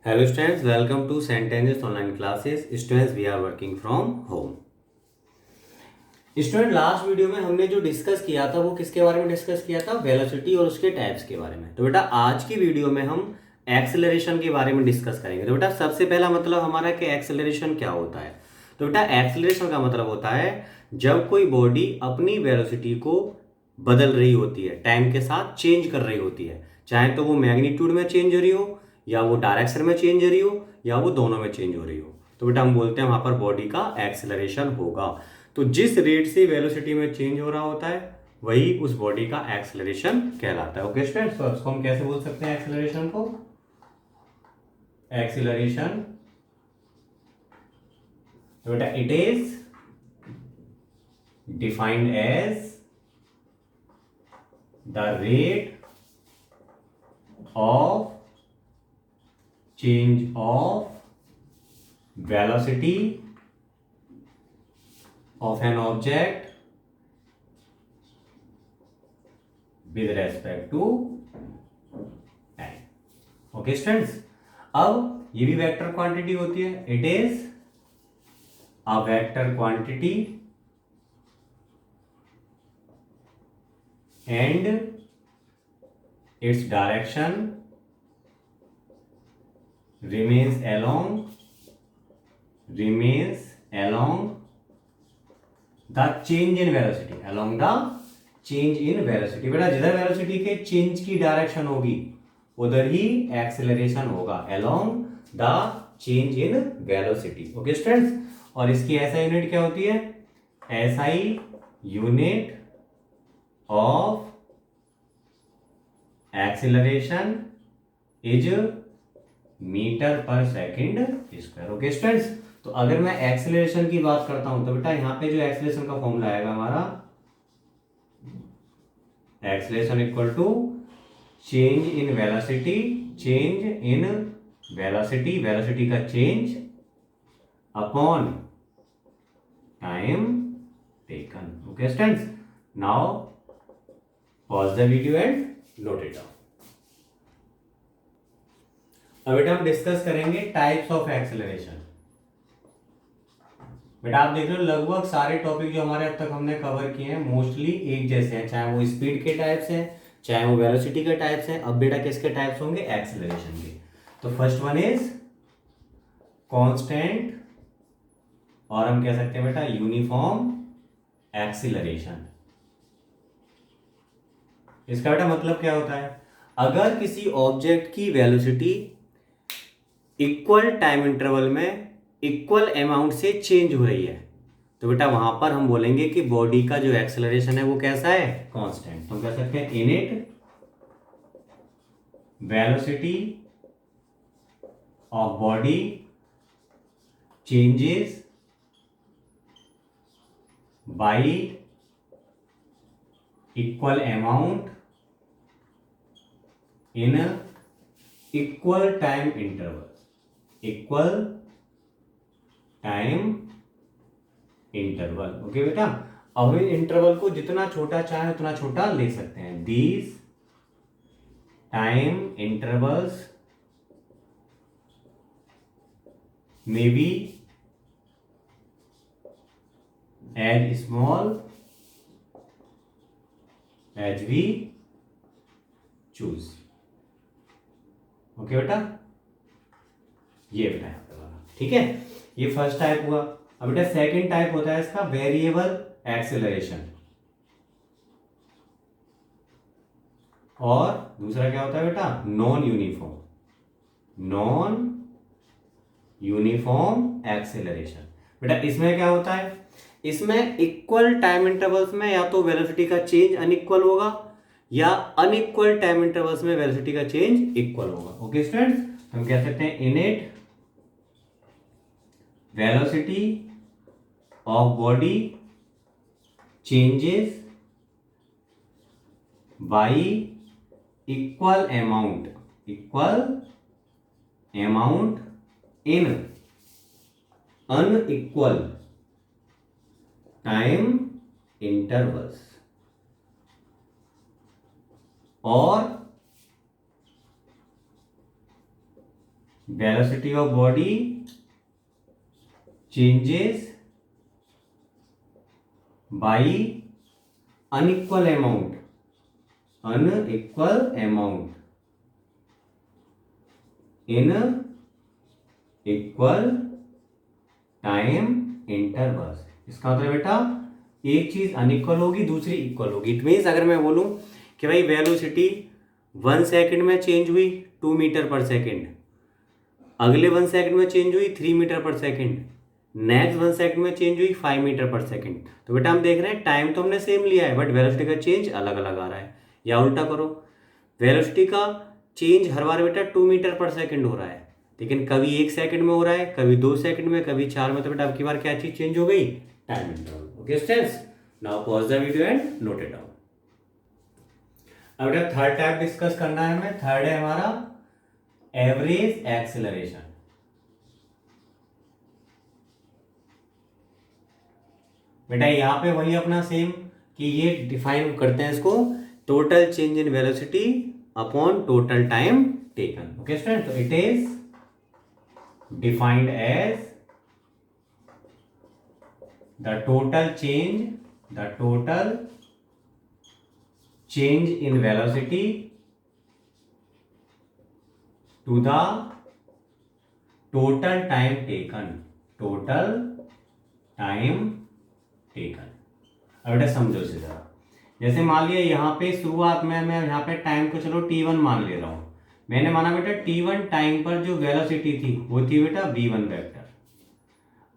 Hello students, welcome to St. Anne's online classes. Students, we are working from home. Student, last video में हमने जो discuss किया था वो किसके बारे में डिस्कस किया था? वेलोसिटी और उसके टाइप्स के बारे में। तो बेटा आज की वीडियो में हम एक्सेलरेशन के बारे में डिस्कस करेंगे। तो बेटा सबसे पहला मतलब हमारा कि एक्सेलरेशन क्या होता है। तो बेटा एक्सेलरेशन का मतलब होता है जब कोई बॉडी अपनी वेलोसिटी को बदल रही होती है, टाइम के साथ चेंज कर रही होती है, चाहे तो वो मैग्नीट्यूड में चेंज हो रही हो, या वो डायरेक्शन में चेंज हो रही हो, या वो दोनों में चेंज हो रही हो। तो बेटा हम बोलते हैं वहां पर बॉडी का एक्सेलरेशन होगा। तो जिस रेट से वेलोसिटी में चेंज हो रहा होता है वही उस बॉडी का एक्सेलरेशन कहलाता है। ओके स्टूडेंट्स, तो इसको हम कैसे बोल सकते हैं एक्सेलरेशन को? एक्सेलरेशन तो बेटा it is defined as the rate of change of velocity of an object with respect to time. Okay students, अब ये भी वेक्टर क्वांटिटी होती है। It is a vector quantity and its direction remains along the change in velocity, along the change in velocity। बेटा जिधर velocity के change की direction होगी उधर ही एक्सेलरेशन होगा, along the change in velocity। Okay students, और इसकी ऐसा यूनिट क्या होती है? SI unit of acceleration is metre per second square. Okay students, तो अगर मैं एक्सेलरेशन की बात करता हूं तो बेटा यहां पे जो एक्सेलरेशन का फॉर्मूला आएगा हमारा, acceleration equal to change in velocity, velocity का change upon time taken. Okay students, now pause the video and note it down. अब बेटा हम डिस्कस करेंगे टाइप्स ऑफ एक्सेलरेशन। बेटा आप देख रहे हो लगभग सारे टॉपिक जो हमारे अब तक हमने कवर किए हैं मोस्टली एक जैसे हैं, चाहे वो स्पीड के टाइप्स हैं, चाहे वो वेलोसिटी के टाइप्स हैं। अब बेटा किसके टाइप्स होंगे? एक्सेलरेशन के। तो फर्स्ट वन इज कांस्टेंट, और हम कह सकते हैं बेटा यूनिफॉर्म एक्सेलरेशन। इसका बेटा मतलब क्या होता है? अगर किसी ऑब्जेक्ट की वेलोसिटी इक्वल टाइम इंटरवल में इक्वल अमाउंट से चेंज हो रही है तो बेटा वहां पर हम बोलेंगे कि बॉडी का जो एक्सेलरेशन है वो कैसा है? कांस्टेंट। तो हम कह सकते हैं in it velocity of body changes by equal amount in equal time interval, equal time interval. Okay बेटा, अब इन इंटरवल को जितना छोटा चाहे उतना छोटा ले सकते हैं। These time intervals may be as small as we choose. Okay बेटा, ये बेटा यहां पे वाला, ठीक है, ये फर्स्ट टाइप हुआ। अब बेटा सेकंड टाइप होता है इसका वेरिएबल एक्सेलरेशन, और दूसरा क्या होता है बेटा? Non uniform acceleration. बेटा इसमें क्या होता है? इसमें इक्वल टाइम इंटरवल्स में या तो वेलोसिटी का चेंज अनइक्वल होगा या अनइक्वल टाइम इंटरवल्स में वेलोसिटी का चेंज इक्वल होगा। ओके स्टूडेंट्स, हम कह सकते हैं in it velocity of body changes by equal amount in unequal time intervals, और velocity of body changes by unequal amount in equal time intervals. इसका मतलब बेटा एक चीज अनइक्वल होगी, दूसरी इक्वल होगी। इट मीन्स अगर मैं बोलूं कि भाई वेलोसिटी 1 सेकंड में चेंज हुई 2 मीटर पर सेकंड, अगले 1 सेकंड में चेंज हुई 3 metre per second, next 1 second में चेंज हुई 5 मीटर पर सेकंड, तो बेटा हम देख रहे हैं टाइम तो हमने सेम लिया है बट वेलोसिटी का चेंज अलग अलग आ रहा है। या उल्टा करो, वेलोसिटी का चेंज हर बार बेटा 2 मीटर पर सेकंड हो रहा है, लेकिन कभी 1 सेकंड में हो रहा है, कभी 2 सेकंड में, कभी 4 में, तो बेटा अब की बार क्या चीज चेंज हो गई? Time interval. Okay students, now pause the video and note it down. अब बेटा थर्ड टाइप डिस्कस करना है हमें। थर्ड है हमारा एवरेज एक्सेलरेशन। बेटा यहाँ पे वही अपना सेम कि ये डिफाइन करते हैं इसको total change in velocity upon total time taken. Okay student, तो it is defined as the total change in velocity to the total time taken। अब बेटा समझो इसे जरा। जैसे मान लिया यहाँ पे शुरुआत में मैं यहाँ पे टाइम को चलो t1 मान ले रहा हूं। मैंने माना बेटा t1 टाइम पर जो वेलोसिटी थी वो थी बेटा v1 वेक्टर।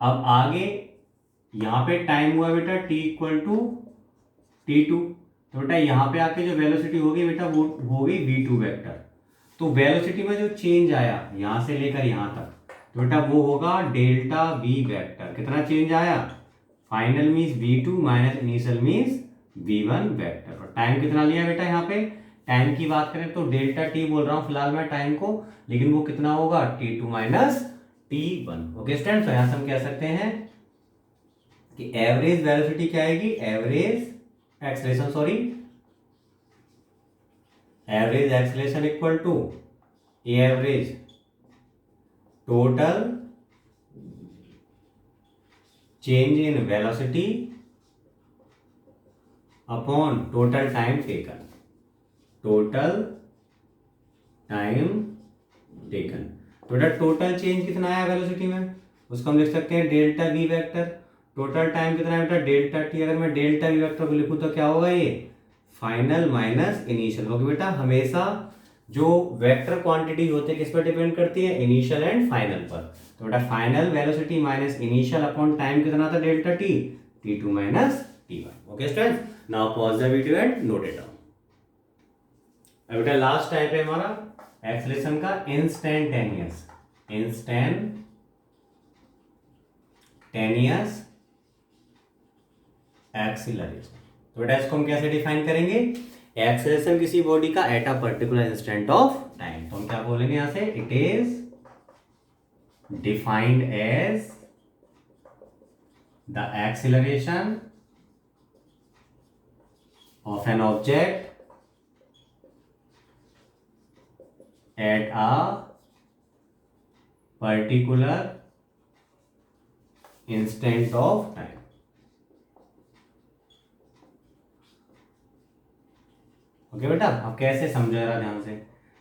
अब आगे यहाँ पे टाइम हुआ बेटा t इक्वल टू t2, तो बेटा यहाँ पे आके जो वेलोसिटी होगी बेटा वो होगी v2 वेक्टर। तो वेलोसिटी में जो चेंज आया यहाँ से लेकर यहाँ तक, तो बेटा वो होगा डेल्टा v वेक्टर। कितना चेंज आया? Final means v2 minus initial means v1 vector. और टाइम कितना लिया बेटा? यहाँ पे टाइम की बात करें तो डेल्टा t बोल रहा हूँ फिलहाल मैं टाइम को, लेकिन वो कितना होगा? t2 minus t1। Okay students, तो यहाँ से हम कह सकते हैं कि एवरेज वेलोसिटी क्या आएगी? Average acceleration equal to average total change in velocity upon total time taken. तो बेटा टोटल चेंज कितना आया वेलोसिटी में, उसको हम लिख सकते हैं delta V vector. Total time कितना है बेटा? Delta T. अगर मैं डेल्टा वी वेक्टर को लिखूं तो क्या होगा? ये फाइनल माइनस इनिशियल। क्योंकि बेटा हमेशा जो वेक्टर क्वांटिटी होते हैं किस पर डिपेंड करती है? इनिशियल एंड फाइनल पर। तो बेटा final velocity minus initial upon time कितना था? Delta T, t2 minus t1। Okay students, now pause the video and note it down. अब बेटा लास्ट टाइप है हमारा एक्सेलरेशन का इंस्टेंटेनियस एक्सीलरेशन। तो बेटा इसको हम कैसे डिफाइन करेंगे? एक्सेलरेशन किसी बॉडी का at a particular instant of time. तो हम क्या बोलेंगे यहां से? It is defined as the acceleration of an object at a particular instant of time. Okay बेटा, अब कैसे समझो जरा ध्यान से।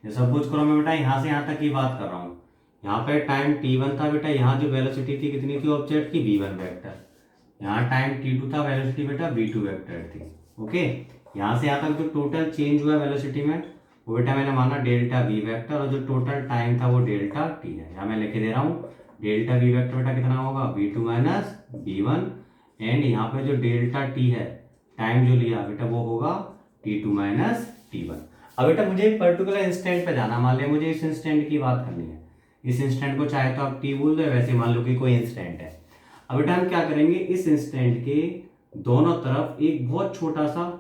जैसे सपोज करो मैं बेटा यहाँ से यहाँ तक की बात कर रहा हूँ। यहाँ पे टाइम t1 था बेटा, यहाँ जो वेलोसिटी थी कितनी थी ऑब्जेक्ट की? v1 vector. यहाँ टाइम t2 था, वेलोसिटी बेटा v2 वेक्टर थी। ओके, यहाँ से यहाँ तक जो टोटल चेंज हुआ वेलोसिटी में वो बेटा मैंने माना डेल्टा v वेक्टर, और जो टोटल टाइम था वो डेल्टा t है। यहाँ मैं लिख दे रहा हूँ डेल्टा v वेक्टर बेटा कितना होगा? v2 माइनस v1, एंड यहाँ पे जो डेल्टा t है टाइम जो लिया बेटा वो होगा t2 माइनस t1। अब बेटा मुझे पर्टिकुलर इंस्टेंट पे जाना। मान लिया मुझे इस इंस्टेंट की बात करनी है। इस इंस्टेंट को चाहे तो आप t बोल दो, वैसे मान लो कि कोई इंस्टेंट है। अब बेटा हम क्या करेंगे? इस इंस्टेंट के दोनों तरफ एक बहुत छोटा सा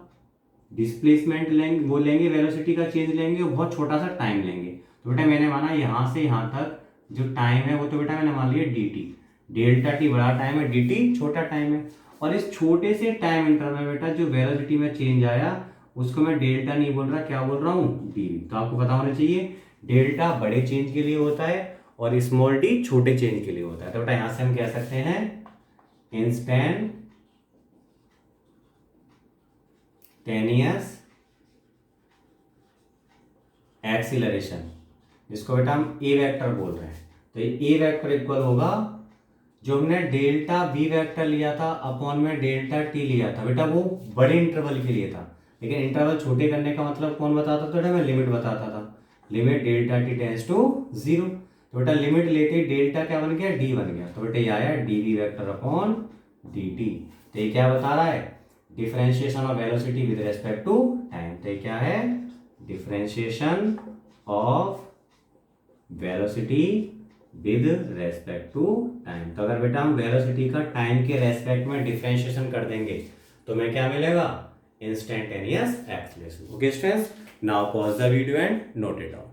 डिस्प्लेसमेंट लेंगे, वो लेंगे, वेलोसिटी का चेंज लेंगे, और बहुत छोटा सा टाइम लेंगे। तो बेटा मैंने माना यहाँ से यहाँ तक जो टाइम है वो तो बेटा मैंने मान लिया dt। डेल्टा टी बड़ा टाइम है, dt छोटा टाइम है। और इस छोटे से टाइम इंटरवल में बेटा जो वेलोसिटी में चेंज आया उसको मैं डेल्टा नहीं बोल रहा, क्या बोल रहा हूँ? dv। तो आपको पता होना चाहिए डेल्टा बड़े चेंज के लिए होता है और स्मॉल डी छोटे चेंज के लिए होता है। तो बेटा यहां से हम कह सकते हैं इंस्टैंटेनियस एक्सीलरेशन, जिसको बेटा हम ए वेक्टर बोल रहे हैं। तो ए वेक्टर इक्वल होगा जो हमने डेल्टा वी वेक्टर लिया था अपॉन में डेल्टा टी लिया था बेटा, वो बड़े इंटरवल के लिए था, लेकिन इंटरवल छोटे करने का मतलब कौन बताता था बेटा, मैं लिमिट बताता था, limit delta t tends to 0। तो बेटा लिमिट लेते डेल्टा क्या बन गया, डी बन गया। तो बेटा ये आया d v vector upon d t. तो ये क्या बता रहा है, differentiation of velocity with respect to time. तो ये क्या है, differentiation of velocity with respect to time. तो अगर बेटा हम वेलोसिटी का टाइम के रेस्पेक्ट में डिफरेंशिएशन कर देंगे तो हमें क्या मिलेगा, instantaneous acceleration. Okay students, now pause the video and note it down.